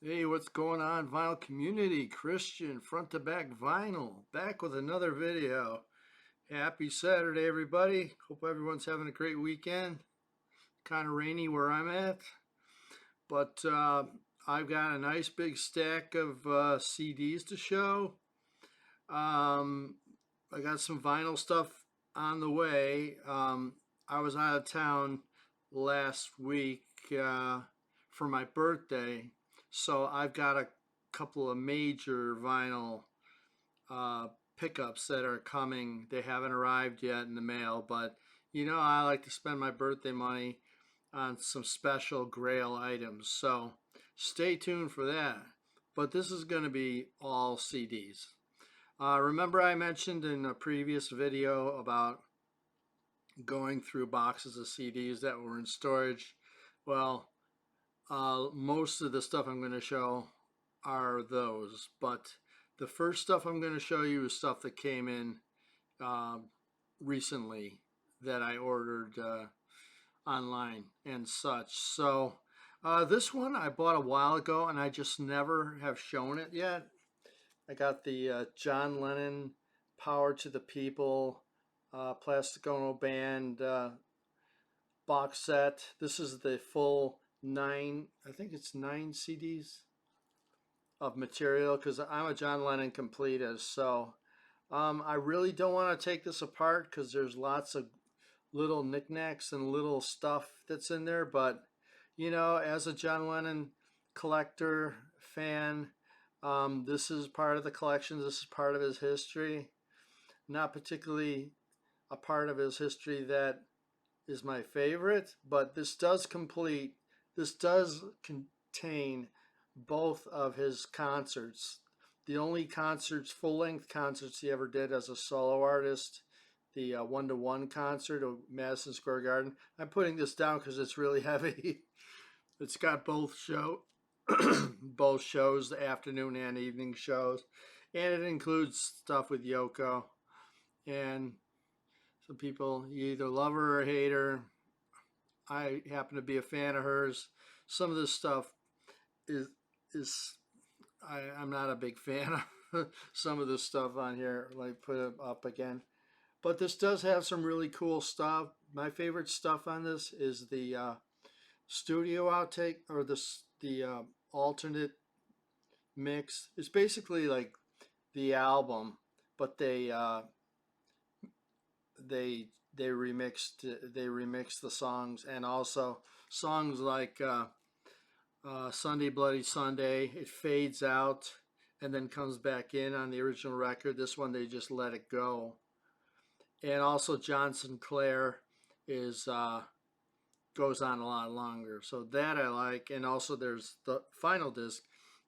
Hey, what's going on, vinyl community? Christian, front to back vinyl, back with another video. Happy Saturday, everybody. Hope everyone's having a great weekend. Kind of rainy where I'm at, but I've got a nice big stack of CDs to show. Um, I got some vinyl stuff on the way. I was out of town last week for my birthday, so I've got a couple of major vinyl pickups that are coming. They haven't arrived yet in the mail, but I like to spend my birthday money on some special grail items. So stay tuned for that. But this is going to be all CDs. Remember I mentioned in a previous video about going through boxes of CDs that were in storage? Well, most of the stuff I'm going to show are those, but the first stuff I'm going to show you is stuff that came in uh, recently that I ordered online and such. So this one I bought a while ago and I just never have shown it yet. I got the John Lennon Power to the People Plastic Ono Band box set. This is the full nine, I think it's 9 CDs of material because I'm a John Lennon completist. So I really don't want to take this apart because there's lots of little knickknacks and little stuff that's in there. But, as a John Lennon collector, fan, this is part of the collection. This is part of his history. Not particularly a part of his history that is my favorite, but this does contain both of his concerts. The only concerts, full length concerts he ever did as a solo artist, the one-to-one concert of Madison Square Garden. I'm putting this down because it's really heavy. It's got both shows, the afternoon and evening shows, and it includes stuff with Yoko. And some people, you either love her or hate her. I happen to be a fan of hers. Some of this stuff is is I'm not a big fan of some of this stuff on here. Like put it up again, but this does have some really cool stuff. My favorite stuff on this is the studio outtake or the alternate mix. It's basically like the album, but they remixed the songs, and also songs like Sunday Bloody Sunday. It fades out and then comes back in on the original record. This one they just let it go. And also John Sinclair is goes on a lot longer. So that I like. And also there's the final disc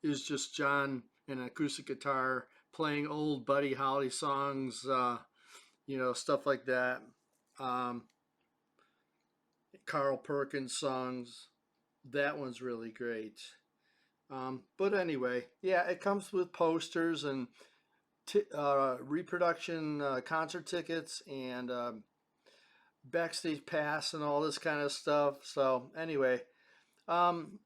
is just John and an acoustic guitar playing old Buddy Holly songs, stuff like that. Um, Carl Perkins songs. That one's really great. But anyway, yeah, it comes with posters and reproduction concert tickets and backstage pass and all this kind of stuff. So anyway, um,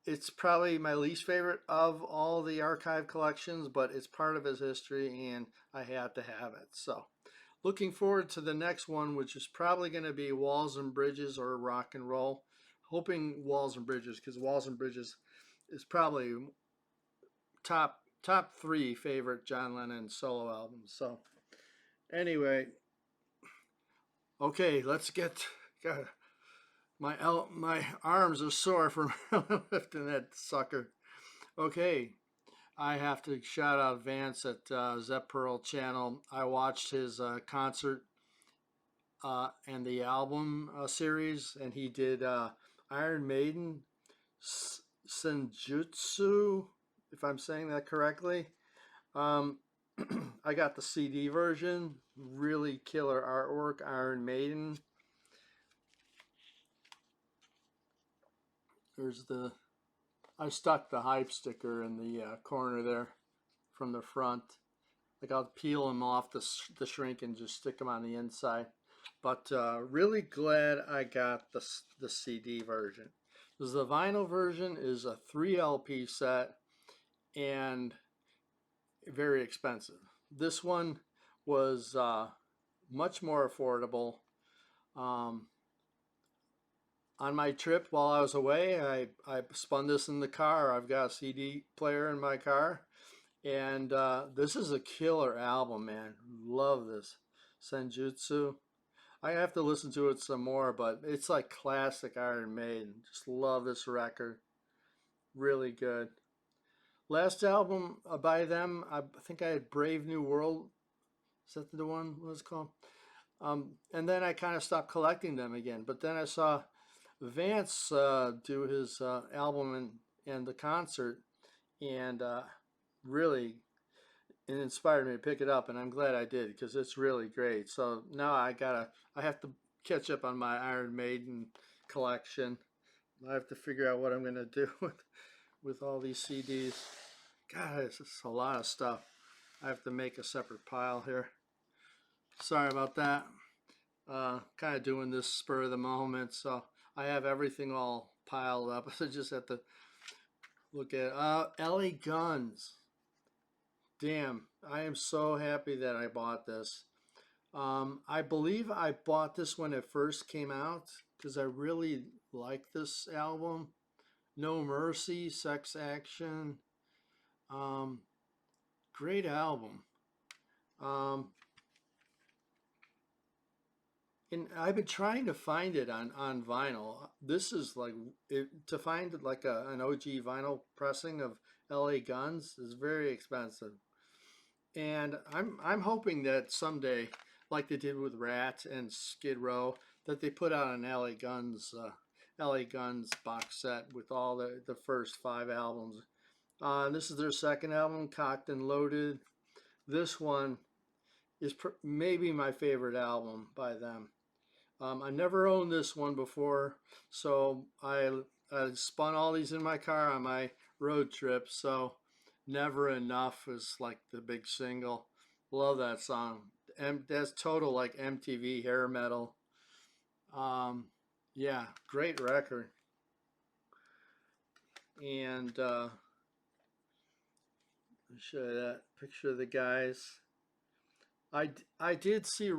it's probably my least favorite of all the archive collections, but it's part of his history and I had to have it. So looking forward to the next one, which is probably going to be Walls and Bridges or Rock and Roll. Hoping Walls and Bridges, because Walls and Bridges is probably top three favorite John Lennon solo albums. So anyway, okay, let's get. God, my arms are sore from lifting that sucker. Okay, I have to shout out Vance at Zep Pearl channel. I watched his concert and the album series, and he did Iron Maiden Senjutsu, if I'm saying that correctly. Um, I got the CD version. Really killer artwork. Iron Maiden. There's the. I stuck the hype sticker in the corner there from the front. Like I'll peel them off the shrink and just stick them on the inside. But really glad I got the CD version. The vinyl version is a 3 LP set and very expensive. This one was much more affordable. Um, on my trip while I was away, I spun this in the car. I've got a CD player in my car, and this is a killer album, man. Love this Senjutsu. I have to listen to it some more, but it's like classic Iron Maiden. Just love this record. Really good. Last album by them, I think I had Brave New World. Is that the one? What it's called? And then I kind of stopped collecting them again. But then I saw Vance do his album and the concert, and really it inspired me to pick it up, and I'm glad I did because it's really great. So now I have to catch up on my Iron Maiden collection. I have to figure out what I'm gonna do with all these CDs. God, it's just a lot of stuff. I have to make a separate pile here. Sorry about that. Kind of doing this spur of the moment, so I have everything all piled up. I just have to look at LA Guns. Damn, I am so happy that I bought this. I believe I bought this when it first came out because I really like this album. No Mercy, Sex Action. Um, Great album. Um, and I've been trying to find it on vinyl. This is like to find like an OG vinyl pressing of LA Guns is very expensive. And I'm hoping that someday, like they did with Rat and Skid Row, that they put out an LA Guns box set with all the first 5 albums. This is their second album, Cocked and Loaded. This one is maybe my favorite album by them. I never owned this one before, so I spun all these in my car on my road trip. So Never Enough is like the big single. Love that song. That's total like MTV hair metal. Um, yeah, great record. And show you that picture of the guys. I did see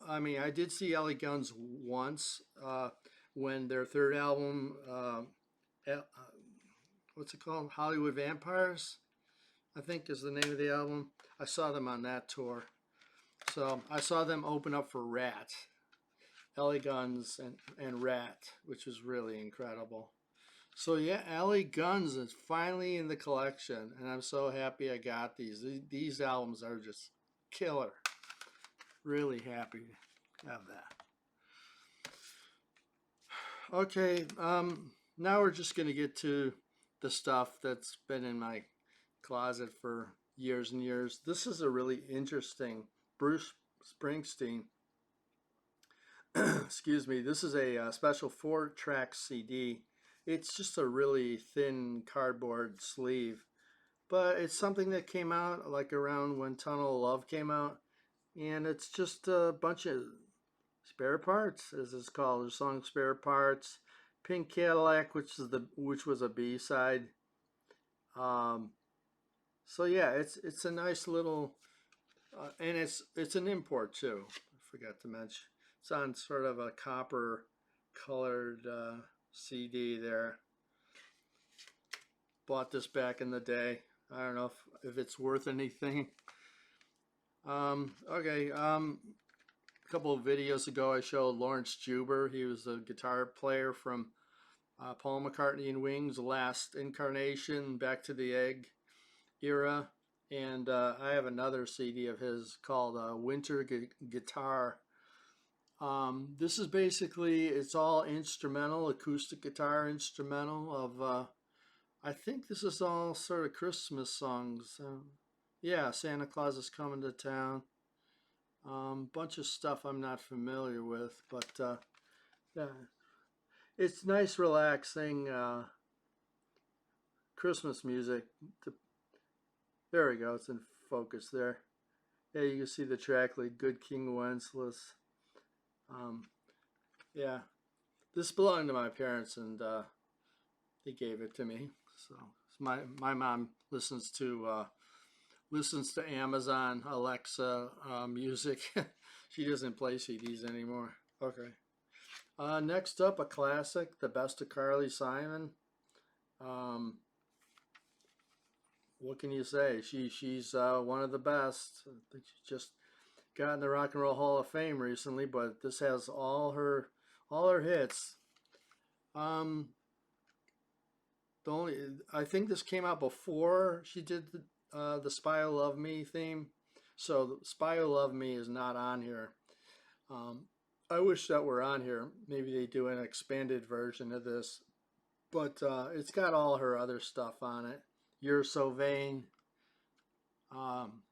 I did see LA Guns once when their third album, what's it called? Hollywood Vampires, I think is the name of the album. I saw them on that tour. So I saw them open up for Rat, LA Guns and Rat, which was really incredible. So yeah, LA Guns is finally in the collection, and I'm so happy I got these. These albums are just killer. Really happy to have that. Okay, now we're just going to get to the stuff that's been in my closet for years and years. This is a really interesting Bruce Springsteen. Excuse me. This is a special 4-track CD. It's just a really thin cardboard sleeve, but it's something that came out like around when Tunnel of Love came out, and it's just a bunch of spare parts, as it's called. The song "Spare Parts," "Pink Cadillac," which was a B side. Um, so yeah, it's a nice little, and it's an import too. I forgot to mention. It's on sort of a copper colored CD there. Bought this back in the day. I don't know if it's worth anything. Okay. A couple of videos ago, I showed Lawrence Juber. He was a guitar player from Paul McCartney and Wings' last incarnation, Back to the Egg era. And I have another CD of his called Winter Guitar. This is basically, it's all instrumental, acoustic guitar instrumental of, I think this is all sort of Christmas songs. Yeah, Santa Claus is Coming to Town. Bunch of stuff I'm not familiar with, but yeah, it's nice, relaxing Christmas music. There we go. It's in focus there. Yeah, you can see the track like Good King Wenceslas. Yeah, this belonged to my parents, and They gave it to me. So my mom listens to Amazon Alexa music. She doesn't play CDs anymore. Okay. Next up, a classic, The Best of Carly Simon. Um, what can you say? She's one of the best. I think she just got in the Rock and Roll Hall of Fame recently, but this has all her hits. The only I think this came out before she did the Spy Who Loved Me theme, so the Spy Who Loved Me is not on here. Um, I wish that were on here. Maybe they do an expanded version of this, but it's got all her other stuff on it. You're So Vain, um,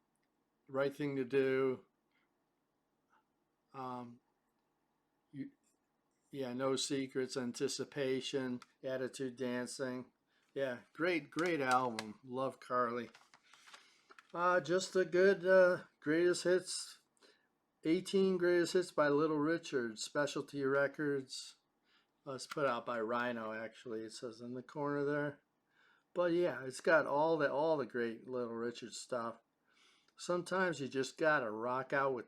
Right Thing to Do, um, you, yeah, No Secrets, Anticipation, Attitude Dancing. Yeah, great album. Love Carly. Just a good greatest hits. 18 greatest hits by Little Richard, Specialty Records. It's put out by Rhino, actually. It says in the corner there. But yeah, it's got all the great Little Richard stuff. Sometimes you just gotta rock out with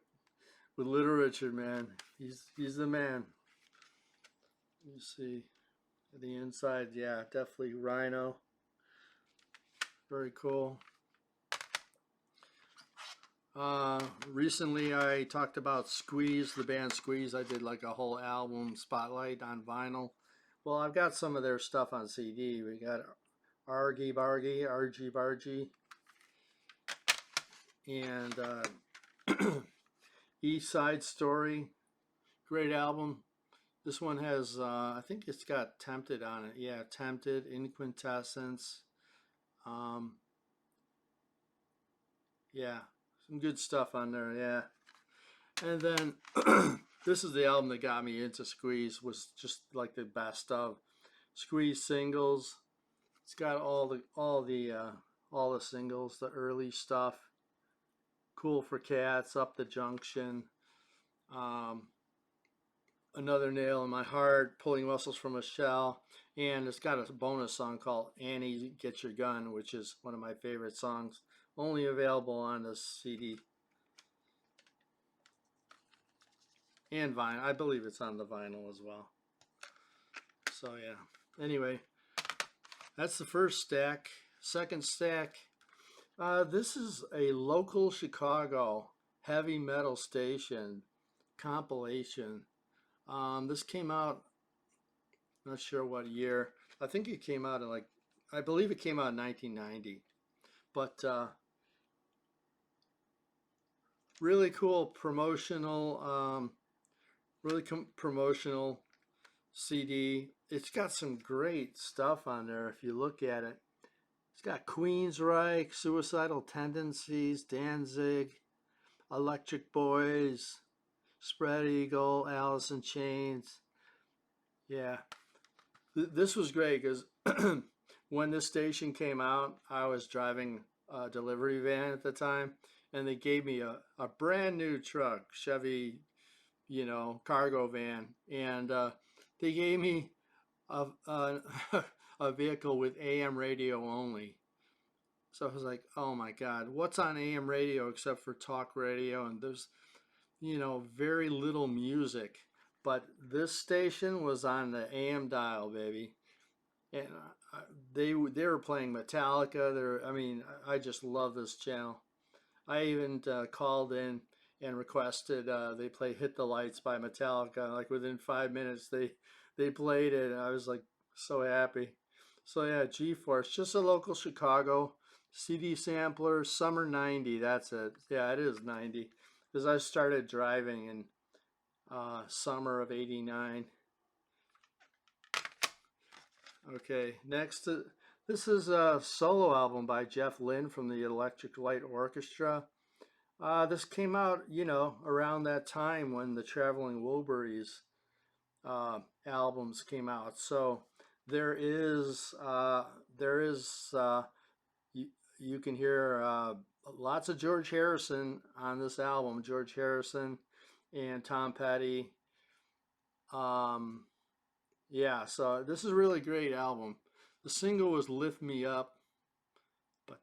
Little Richard, man. He's the man. You see the inside, yeah, definitely Rhino. Very cool. Recently I talked about Squeeze, the band Squeeze. I did like a whole album spotlight on vinyl. Well, I've got some of their stuff on CD. We got Argy Bargy, Argy Bargy, and East Side Story. Great album. This one has, I think it's got Tempted on it. Yeah, Tempted, In Quintessence. Um, yeah, some good stuff on there. Yeah. And then this is the album that got me into Squeeze. Was just like the best of Squeeze singles. It's got all the singles, the early stuff. Cool for Cats, Up the Junction, um, Another Nail in My Heart, Pulling Muscles from a Shell, and it's got a bonus song called Annie Get Your Gun, which is one of my favorite songs. Only available on this CD. And vinyl. I believe it's on the vinyl as well. So yeah. Anyway, that's the first stack. Second stack. This is a local Chicago heavy metal station compilation. This came out, not sure what year. I think it came out in I believe it came out in 1990. But really cool promotional CD. It's got some great stuff on there if you look at it. It's got Queensryche, Suicidal Tendencies, Danzig, Electric Boys, Spread Eagle, Alice in Chains. Yeah, this was great because when this station came out, I was driving a delivery van at the time, and they gave me a brand new truck, Chevy, cargo van, and they gave me a a vehicle with AM radio only. So I was like, oh my God, what's on AM radio except for talk radio? And there's, very little music. But this station was on the AM dial, baby. And they were playing Metallica. I just love this channel. I even called in and requested they play "Hit the Lights" by Metallica. Like within 5 minutes, they played it, and I was like so happy. So yeah, G-Force, just a local Chicago CD sampler, summer '90. That's it. Yeah, it is '90 because I started driving in summer of '89. Okay, next, this is a solo album by Jeff Lynne from the Electric Light Orchestra. This came out, around that time when the Traveling Wilburys albums came out. So there is, you, you can hear lots of George Harrison on this album. George Harrison and Tom Petty. Yeah, so this is a really great album. The single was Lift Me Up, but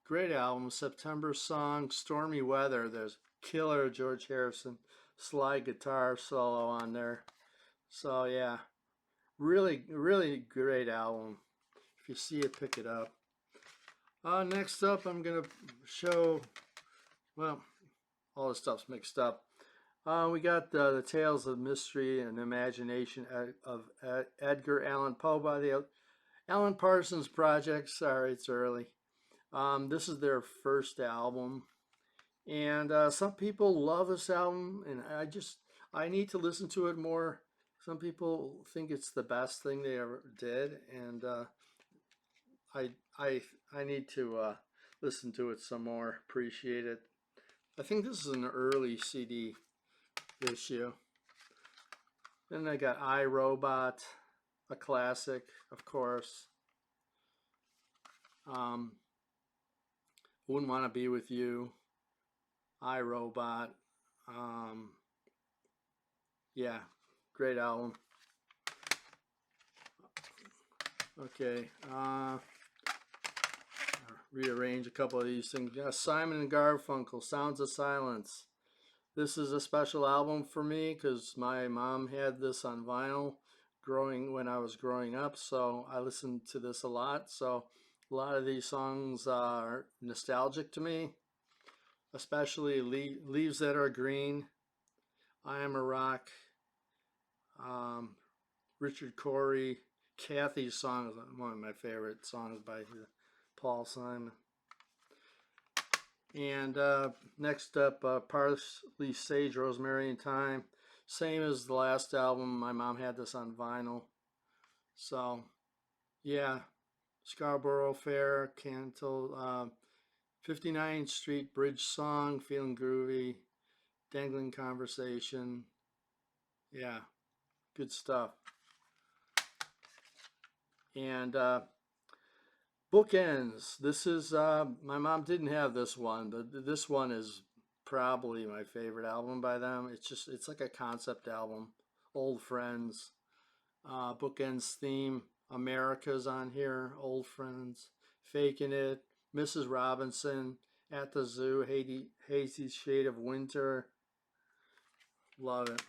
great album. September Song, Stormy Weather. There's killer George Harrison slide guitar solo on there. So yeah, really great album. If you see it, pick it up. Next up, I'm gonna show, well, all the stuff's mixed up. We got the Tales of Mystery and Imagination of Edgar Allan Poe by the Alan Parsons Project. Sorry, it's early. This is their first album, and some people love this album, and I need to listen to it more. Some people think it's the best thing they ever did, and I I I need to listen to it some more. Appreciate it. I think this is an early CD issue. Then I got I, Robot, a classic, of course. Wouldn't Want to Be With You, I, Robot. Yeah, great album. Okay, rearrange a couple of these things. Yeah, Simon and Garfunkel, Sounds of Silence. This is a special album for me because my mom had this on vinyl when I was growing up, so I listened to this a lot. So a lot of these songs are nostalgic to me, especially Leaves That Are Green, I Am a Rock, Richard Cory, Kathy's song is one of my favorite songs by Paul Simon. And next up, Parsley, Sage, Rosemary, and Thyme. Same as the last album. My mom had this on vinyl. So, yeah. Scarborough Fair, Cantle, 59th Street Bridge Song, Feeling Groovy, Dangling Conversation. Yeah, good stuff. And Bookends. This is, my mom didn't have this one, but this one is probably my favorite album by them. It's like a concept album. Old Friends, Bookends Theme, America's on here, Old Friends, Faking It, Mrs. Robinson, At the Zoo, Hazy Shade of Winter. Love it.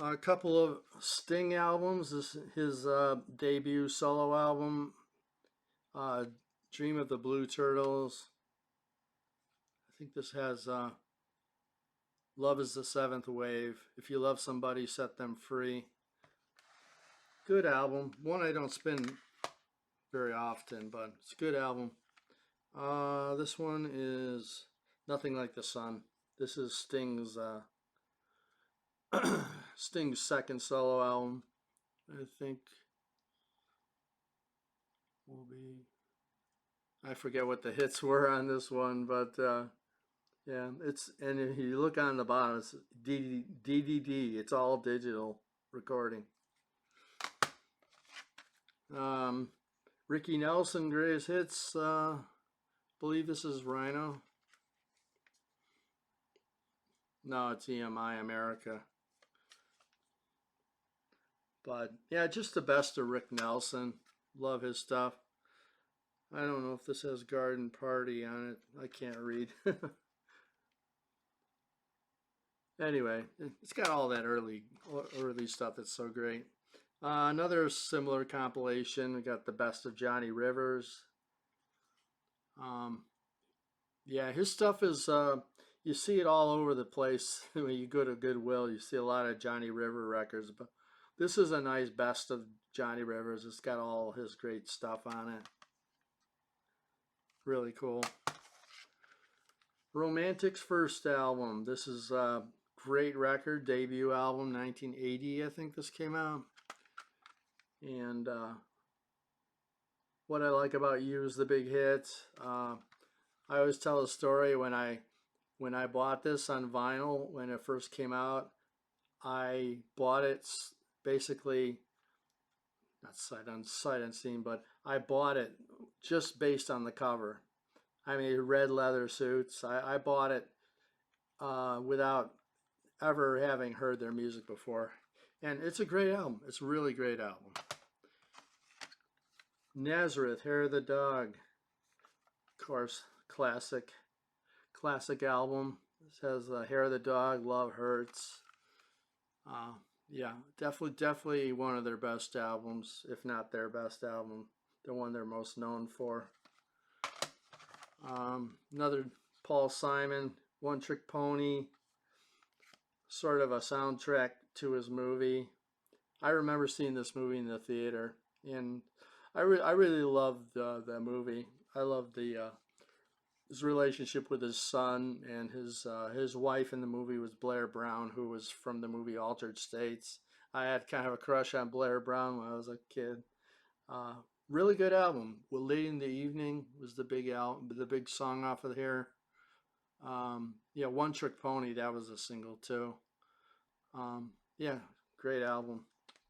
A couple of Sting albums. This his debut solo album, Dream of the Blue Turtles. I think this has Love is the Seventh Wave. If you love somebody, set them free. Good album. One I don't spin very often, but it's a good album. This one is Nothing Like the Sun. This is Sting's Sting's second solo album. I think will be. I forget what the hits were on this one, but yeah, and if you look on the bottom, it's DDD. It's all digital recording. Ricky Nelson, greatest hits. Believe this is Rhino. No, it's EMI America. But yeah, just the best of Rick Nelson. Love his stuff. I don't know if this has Garden Party on it. I can't read. Anyway, it's got all that early stuff that's so great. Another similar compilation. We got the best of Johnny Rivers. Yeah, his stuff is you see it all over the place. When you go to Goodwill, you see a lot of Johnny River records, but this is a nice best of Johnny Rivers. It's got all his great stuff on it. Really cool. Romantic's first album. This is a great record, debut album, 1980, I think this came out. And What I Like About You is the big hit. I always tell a story when I bought this on vinyl when it first came out. I bought it basically not sight unseen, but I bought it just based on the cover. I mean, red leather suits. I bought it without ever having heard their music before. And it's a great album. It's a really great album. Nazareth, Hair of the Dog. Of course, classic album. It says Hair of the Dog, Love Hurts. Yeah, definitely one of their best albums, if not their best album, the one they're most known for. Another Paul Simon, One Trick Pony, sort of a soundtrack to his movie. I remember seeing this movie in the theater, and I really loved the movie. I loved his relationship with his son, and his wife in the movie was Blair Brown, who was from the movie Altered States. I had kind of a crush on Blair Brown when I was a kid. Really good album. Well, Late in the Evening was the big song off of here. Yeah, One Trick Pony, that was a single too. Yeah, great album.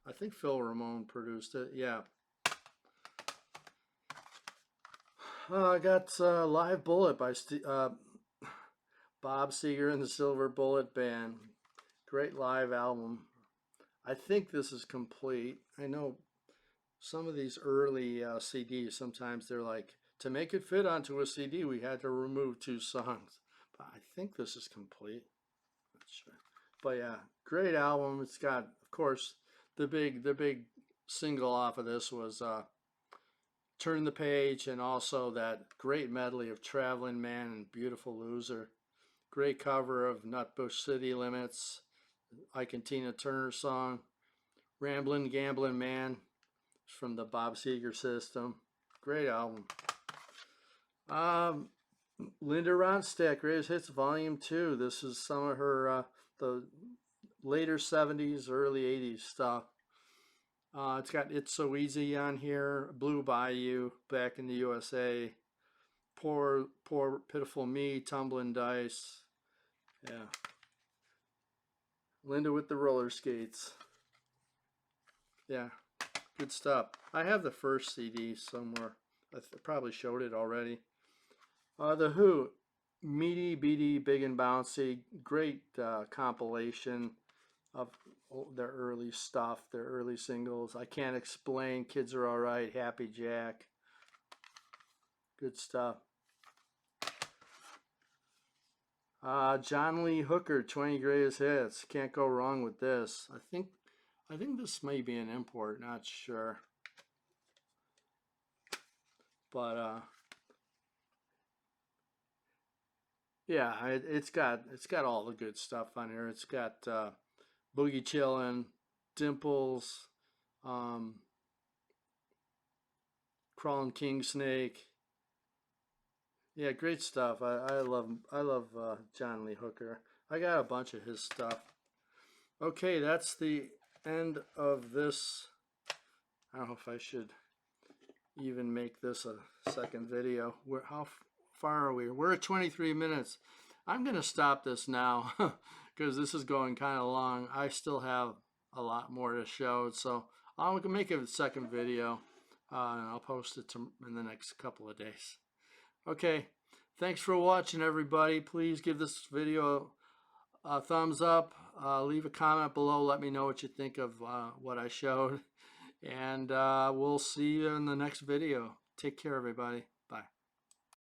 I think Phil Ramone produced it. Yeah. I got Live Bullet by Bob Seger and the Silver Bullet Band. Great live album. I think this is complete. I know some of these early CDs, sometimes they're like, to make it fit onto a CD, we had to remove 2 songs. But I think this is complete. Not sure. But yeah, great album. It's got, of course, the big single off of this was Turn the Page, and also that great medley of Traveling Man and Beautiful Loser. Great cover of Nutbush City Limits, Ike and Tina Turner song. Ramblin' Gamblin' Man from the Bob Seger System. Great album. Linda Ronstadt, Greatest Hits Volume 2. This is some of her the later 70s, early 80s stuff. It's got It's So Easy on here, Blue Bayou, Back in the USA, Poor Pitiful Me, Tumbling Dice. Yeah. Linda with the Roller Skates. Yeah, good stuff. I have the first CD somewhere. I probably showed it already. The Who, Meaty Beaty Big and Bouncy, great compilation of their early stuff, their early singles. I Can't Explain, Kids Are Alright, Happy Jack. Good stuff. John Lee Hooker, 20 Greatest Hits. Can't go wrong with this. I think this may be an import, not sure. But yeah, it's got all the good stuff on here. It's got Boogie Chillin', Dimples, Crawling King Snake. Yeah, great stuff. I love John Lee Hooker. I got a bunch of his stuff. Okay, that's the end of this. I don't know if I should even make this a second video. How far are we? We're at 23 minutes. I'm going to stop this now because this is going kind of long. I still have a lot more to show, so I'll make a second video and I'll post it in the next couple of days. Okay, thanks for watching, everybody. Please give this video a thumbs up. Leave a comment below. Let me know what you think of what I showed. And we'll see you in the next video. Take care, everybody.